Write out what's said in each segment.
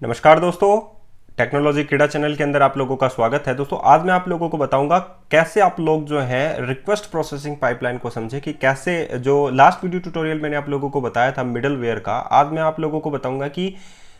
नमस्कार दोस्तों, टेक्नोलॉजी क्रीड़ा चैनल के अंदर आप लोगों का स्वागत है। दोस्तों आज मैं आप लोगों को बताऊंगा कैसे आप लोग जो हैं रिक्वेस्ट प्रोसेसिंग पाइपलाइन को समझे कि कैसे, जो लास्ट वीडियो ट्यूटोरियल मैंने आप लोगों को बताया था मिडलवेयर का, आज मैं आप लोगों को बताऊंगा कि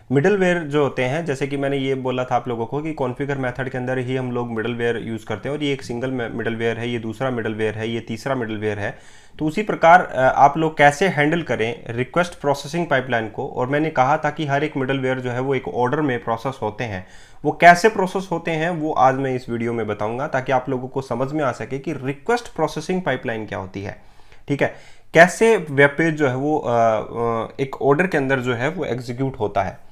मिडलवेयर जो होते हैं, जैसे कि मैंने ये बोला था आप लोगों को कि कॉन्फ़िगर मेथड के अंदर ही हम लोग मिडलवेयर यूज़ करते हैं और ये एक सिंगल मिडलवेयर है, ये दूसरा मिडलवेयर है, ये तीसरा मिडलवेयर है। तो उसी प्रकार आप लोग कैसे हैंडल करें रिक्वेस्ट प्रोसेसिंग पाइपलाइन को। और मैंने कहा था कि हर एक मिडलवेयर जो है वो एक ऑर्डर में प्रोसेस होते हैं, वो कैसे प्रोसेस होते हैं वो आज मैं इस वीडियो में बताऊंगा, ताकि आप लोगों को समझ में आ सके कि रिक्वेस्ट प्रोसेसिंग पाइपलाइन क्या होती है। ठीक है, कैसे वेब पेज जो है वो एक ऑर्डर के अंदर जो है वो एग्जीक्यूट होता है।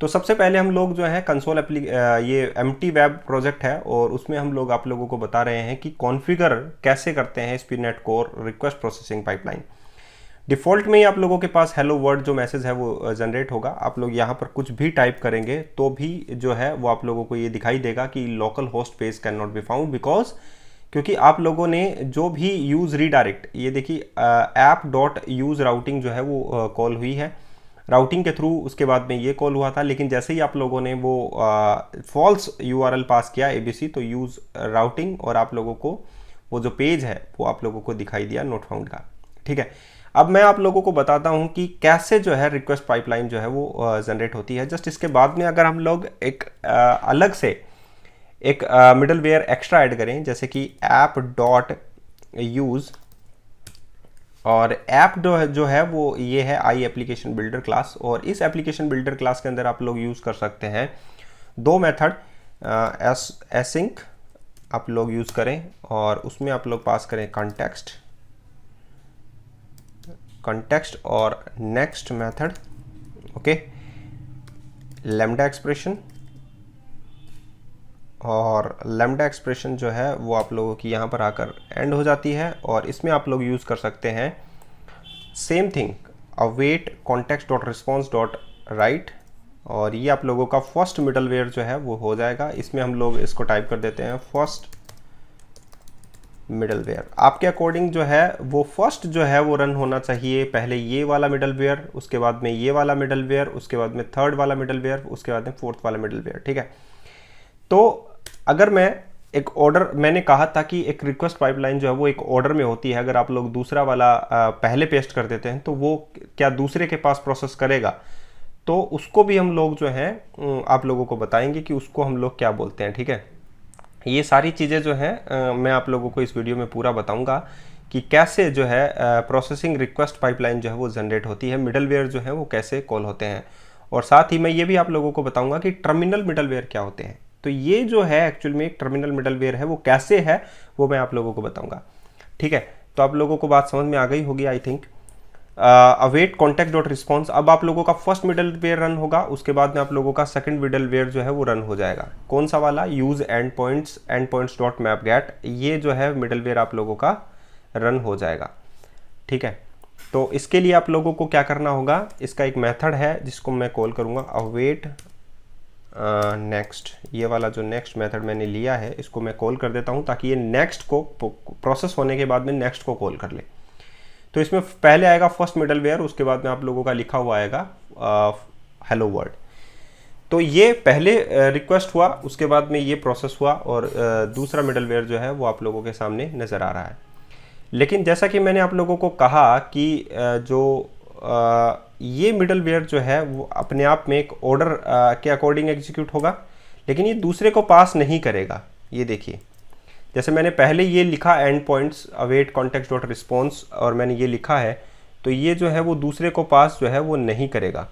तो सबसे पहले हम लोग जो है कंसोल ये एम्प्टी वेब प्रोजेक्ट है और उसमें हम लोग आप लोगों को बता रहे हैं कि कॉन्फ़िगर कैसे करते हैं speednet core request processing pipeline. Default में ही आप लोगों के पास हेलो वर्ल्ड जो मैसेज है वो जनरेट होगा। आप लोग यहाँ पर कुछ भी टाइप करेंगे तो भी जो है वो आप लोगों को ये दिखाई देगा कि local host page can not be found, because क्योंकि आप लोगों ने जो भी यूज़ रीडायरेक्ट, ये देखिए ऐप डॉट यूज़ राउटिंग जो है वो कॉल हुई है राउटिंग के थ्रू, उसके बाद में ये कॉल हुआ था। लेकिन जैसे ही आप लोगों ने वो फॉल्स यूआरएल पास किया एबीसी, तो यूज़ राउटिंग और आप लोगों को वो जो पेज है वो आप लोगों को दिखाई दिया नोट फाउंड का। ठीक है, अब मैं आप लोगों को बताता हूं कि कैसे जो है रिक्वेस्ट पाइपलाइन जो है वो जनरेट होती है। जस्ट इसके बाद में अगर हम लोग एक अलग से एक मिडलवेयर एक्स्ट्रा ऐड करें, जैसे कि ऐप डॉट यूज़, और ऐप जो है वो ये है आई एप्लीकेशन बिल्डर क्लास, और इस एप्लीकेशन बिल्डर क्लास के अंदर आप लोग यूज़ कर सकते हैं दो मेथड, एसिंक आप लोग यूज़ करें और उसमें आप लोग पास करें कंटेक्स्ट और next method, okay, lambda expression, और लैम्डा एक्सप्रेशन जो है वो आप लोगों की यहाँ पर आकर एंड हो जाती है। और इसमें आप लोग यूज़ कर सकते हैं same thing, await context dot response dot right, और ये आप लोगों का फर्स्ट मिडलवेयर जो है वो हो जाएगा। इसमें हम लोग इसको टाइप कर देते हैं फर्स्ट मिडलवेयर। आपके अकॉर्डिंग जो है वो फर्स्ट जो है वो रन होना चाहिए, पहले ये वाला मिडलवेयर, उसके बाद में ये वाला मिडलवेयर, उसके बाद में थर्ड वाला मिडलवेयर, उसके बाद में फोर्थ वाला मिडलवेयर। ठीक है, तो अगर मैं एक ऑर्डर, मैंने कहा था कि एक रिक्वेस्ट पाइपलाइन जो है वो एक ऑर्डर में होती है। अगर आप लोग दूसरा वाला पहले पेस्ट कर देते हैं तो वो क्या दूसरे के पास प्रोसेस करेगा, तो उसको भी हम लोग जो है आप लोगों को बताएंगे कि उसको हम लोग क्या बोलते हैं। ठीक है, ये सारी चीज़ें जो हैं मैं आप लोगों को इस वीडियो में पूरा बताऊंगा कि कैसे जो है प्रोसेसिंग रिक्वेस्ट पाइपलाइन जो है वो जनरेट होती है, मिडलवेयर जो है वो कैसे कॉल होते हैं, और साथ ही मैं ये भी आप लोगों को बताऊंगा कि टर्मिनल मिडलवेयर क्या होते हैं। तो ये जो है एक्चुअल में एक टर्मिनल मिडलवेयर है, वो कैसे है वो मैं आप लोगों को बताऊंगा। ठीक है, तो आप लोगों को बात समझ में आ गई होगी I think. Await contact dot response, अब आप लोगों का फर्स्ट मिडलवेयर रन होगा, उसके बाद में आप लोगों का सेकंड मिडलवेयर जो है वो रन हो जाएगा। कौन सा वाला, use and points dot map get, ये जो है मिडलवेयर आप लोगों का रन हो जाएगा। ठीक है, तो इसके लिए आप लोगों को क्या करना होगा, इसका एक मेथड है जिसको मैं कॉल करूंगा अवेट नेक्स्ट। ये वाला जो नेक्स्ट मेथड मैंने लिया है इसको मैं कॉल कर देता हूं, ताकि ये नेक्स्ट को प्रोसेस होने के बाद में नेक्स्ट को कॉल कर ले। तो इसमें पहले आएगा फर्स्ट मिडलवेयर, उसके बाद में आप लोगों का लिखा हुआ आएगा हेलो वर्ल्ड। तो ये पहले रिक्वेस्ट हुआ, उसके बाद में ये प्रोसेस हुआ, और दूसरा मिडलवेयर जो है वो आप लोगों के सामने नज़र आ रहा है। लेकिन जैसा कि मैंने आप लोगों को कहा कि ये मिडलवेयर जो है वो अपने आप में एक ऑर्डर के अकॉर्डिंग एग्जीक्यूट होगा, लेकिन ये दूसरे को पास नहीं करेगा। ये देखिए, जैसे मैंने पहले ये लिखा and points await context dot response, और मैंने ये लिखा है, तो ये जो है वो दूसरे को पास जो है वो नहीं करेगा।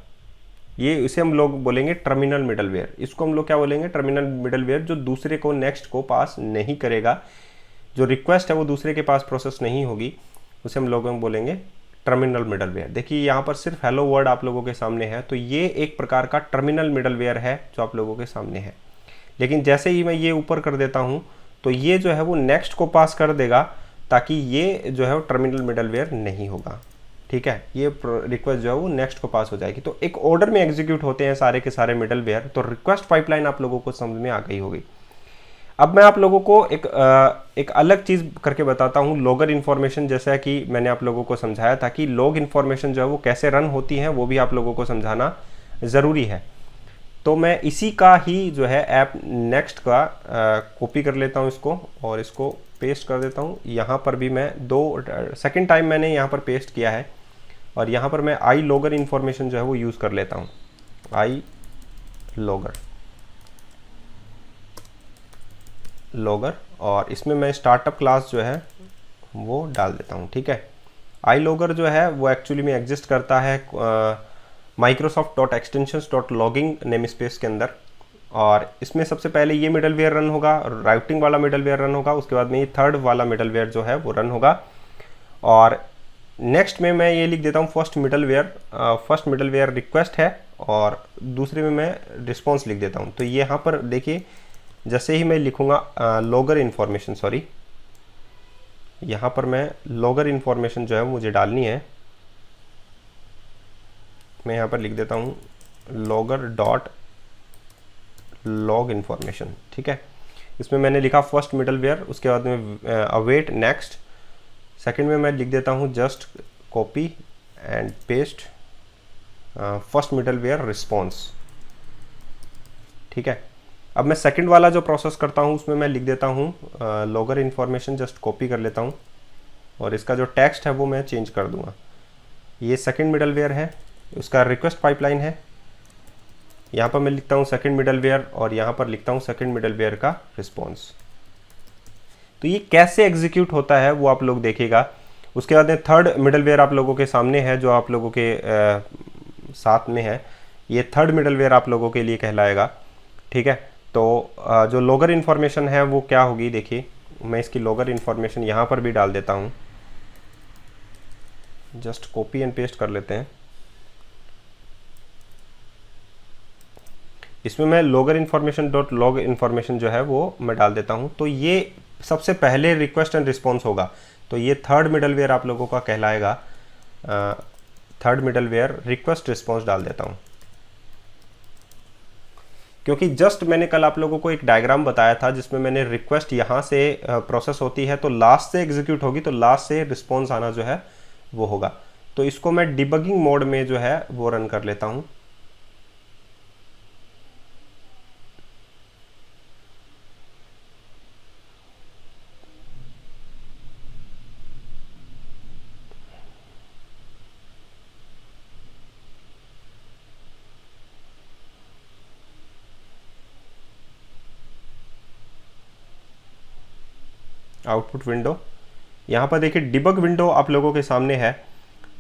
ये इसे हम लोग बोलेंगे टर्मिनल मिडलवेयर। इसको हम लोग क्या बोलेंगे, टर्मिनल मिडलवेयर, जो दूसरे को नेक्स्ट को पास नहीं करेगा। जो रिक्वेस्ट है वो दूसरे के पास प्रोसेस नहीं होगी, उसे हम लोग बोलेंगे टर्मिनल मिडलवेयर। देखिए यहाँ पर सिर्फ हेलो वर्ड आप लोगों के सामने है, तो ये एक प्रकार का टर्मिनल मिडलवेयर है जो आप लोगों के सामने है। लेकिन जैसे ही मैं ये ऊपर कर देता हूँ तो ये जो है वो नेक्स्ट को पास कर देगा, ताकि ये जो है वो टर्मिनल मिडलवेयर नहीं होगा। ठीक है, ये रिक्वेस्ट जो है वो नेक्स्ट को पास हो जाएगी। तो एक ऑर्डर में एग्जीक्यूट होते हैं सारे के सारे मिडलवेयर। तो रिक्वेस्ट पाइपलाइन आप लोगों को समझ में आ गई होगी। अब मैं आप लोगों को एक अलग चीज़ करके बताता हूँ, लॉगर इन्फॉर्मेशन। जैसा कि मैंने आप लोगों को समझाया था कि लॉग इन्फॉर्मेशन जो है वो कैसे रन होती है, वो भी आप लोगों को समझाना ज़रूरी है। तो मैं इसी का ही जो है ऐप नेक्स्ट का कॉपी कर लेता हूँ इसको और इसको पेस्ट कर देता हूँ। यहाँ पर भी मैं सेकंड टाइम मैंने यहाँ पर पेस्ट किया है और यहाँ पर मैं आई लॉगर इन्फॉर्मेशन जो है वो यूज़ कर लेता हूँ। आई लॉगर और इसमें मैं स्टार्टअप क्लास जो है वो डाल देता हूँ। ठीक है, आई लॉगर जो है वो एक्चुअली में एग्जिस्ट करता है microsoft.extensions.logging नेम स्पेस के अंदर, और इसमें सबसे पहले ये मिडलवेयर रन होगा, राउटिंग वाला मिडलवेयर रन होगा, उसके बाद में ये थर्ड वाला मिडलवेयर जो है वो रन होगा। और नेक्स्ट में मैं ये लिख देता हूँ फर्स्ट मिडलवेयर रिक्वेस्ट है और दूसरे में मैं रिस्पॉन्स लिख देता हूँ। तो ये यहाँ पर देखिए जैसे ही मैं लिखूँगा लॉगर इन्फॉर्मेशन, सॉरी यहाँ पर मैं लॉगर इन्फॉर्मेशन जो है मुझे डालनी है। मैं यहाँ पर लिख देता हूँ logger.log इन्फॉर्मेशन। ठीक है, इसमें मैंने लिखा फर्स्ट मिडलवेयर, उसके बाद में अवेट नेक्स्ट, सेकंड में मैं लिख देता हूँ just copy and paste first middleware response. ठीक है, अब मैं सेकंड वाला जो प्रोसेस करता हूँ उसमें मैं लिख देता हूँ लॉगर इन्फॉर्मेशन, जस्ट कॉपी कर लेता हूँ और इसका जो टेक्स्ट है वो मैं चेंज कर दूंगा। ये सेकंड मिडलवेयर है, उसका रिक्वेस्ट पाइपलाइन है, यहाँ पर मैं लिखता हूँ सेकंड मिडलवेयर और यहाँ पर लिखता हूँ सेकंड मिडलवेयर का रिस्पॉन्स। तो ये कैसे एग्जीक्यूट होता है वो आप लोग देखिएगा। उसके बाद में थर्ड मिडलवेयर आप लोगों के सामने है, जो आप लोगों के साथ में है, ये थर्ड मिडलवेयर आप लोगों के लिए कहलाएगा। ठीक है, तो जो लॉगर इन्फॉर्मेशन है वो क्या होगी, देखिए मैं इसकी लॉगर इन्फॉर्मेशन यहाँ पर भी डाल देता हूँ, जस्ट कॉपी एंड पेस्ट कर लेते हैं। इसमें मैं logger information dot log information जो है वो मैं डाल देता हूँ। तो ये सबसे पहले रिक्वेस्ट एंड रिस्पॉन्स होगा, तो ये थर्ड मिडलवेयर आप लोगों का कहलाएगा। थर्ड मिडलवेयर रिक्वेस्ट रिस्पॉन्स डाल देता हूँ, क्योंकि जस्ट मैंने कल आप लोगों को एक डायग्राम बताया था जिसमें मैंने रिक्वेस्ट यहाँ से प्रोसेस होती है तो लास्ट से एग्जीक्यूट होगी, तो लास्ट से रिस्पॉन्स आना जो है वो होगा। तो इसको मैं डिबगिंग मोड में जो है वो रन कर लेता हूँ। आउटपुट विंडो, यहाँ पर देखिए डिबग विंडो आप लोगों के सामने है।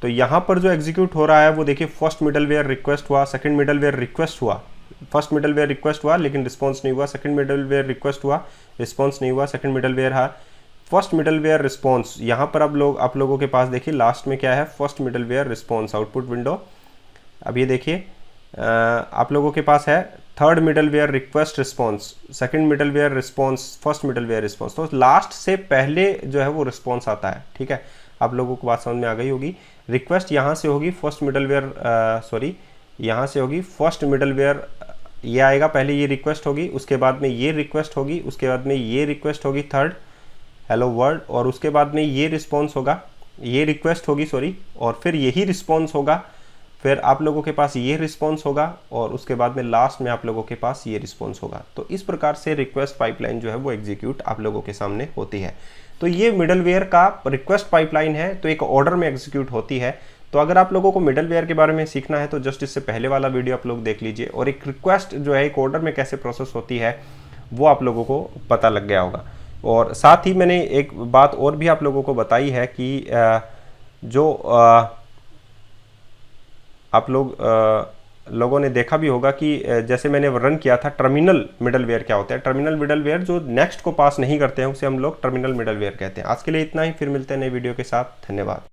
तो यहाँ पर जो एग्जीक्यूट हो रहा है वो देखिए फर्स्ट मिडलवेयर रिक्वेस्ट हुआ, सेकंड मिडलवेयर रिक्वेस्ट हुआ, फर्स्ट मिडलवेयर रिक्वेस्ट हुआ लेकिन रिस्पॉन्स नहीं हुआ, सेकंड मिडलवेयर रिक्वेस्ट हुआ, रिस्पॉन्स नहीं हुआ, सेकंड मिडलवेयर है, फर्स्ट मिडलवेयर रिस्पॉन्स। यहाँ पर आप लोगों के पास देखिए लास्ट में क्या है, first middleware response output window. अब ये देखिए आप लोगों के पास है third middleware request response, second middleware response, first middleware response. तो लास्ट से पहले जो है वो रिस्पॉन्स आता है। ठीक है, आप लोगों को बात समझ में आ गई होगी। रिक्वेस्ट यहाँ से होगी फर्स्ट मिडलवेयर, सॉरी यहाँ से होगी फर्स्ट मिडलवेयर, ये आएगा, पहले ये रिक्वेस्ट होगी, उसके बाद में ये रिक्वेस्ट होगी, उसके बाद में ये रिक्वेस्ट होगी थर्ड हेलो वर्ल्ड, और उसके बाद में ये रिस्पॉन्स होगा, ये रिक्वेस्ट होगी सॉरी, और फिर यही रिस्पॉन्स होगा, फिर आप लोगों के पास ये रिस्पॉन्स होगा और उसके बाद में लास्ट में आप लोगों के पास ये रिस्पॉन्स होगा। तो इस प्रकार से रिक्वेस्ट पाइपलाइन जो है वो एग्जीक्यूट आप लोगों के सामने होती है। तो ये मिडलवेयर का रिक्वेस्ट पाइपलाइन है, तो एक ऑर्डर में एग्जीक्यूट होती है। तो अगर आप लोगों को मिडलवेयर के बारे में सीखना है तो जस्ट इससे पहले वाला वीडियो आप लोग देख लीजिए, और एक रिक्वेस्ट जो है एक ऑर्डर में कैसे प्रोसेस होती है वो आप लोगों को पता लग गया होगा। और साथ ही मैंने एक बात और भी आप लोगों को बताई है कि जो आप लोगों ने देखा भी होगा कि जैसे मैंने रन किया था टर्मिनल मिडलवेयर क्या होता है। टर्मिनल मिडलवेयर जो नेक्स्ट को पास नहीं करते हैं उसे हम लोग टर्मिनल मिडलवेयर कहते हैं। आज के लिए इतना ही, फिर मिलते हैं नई वीडियो के साथ। धन्यवाद।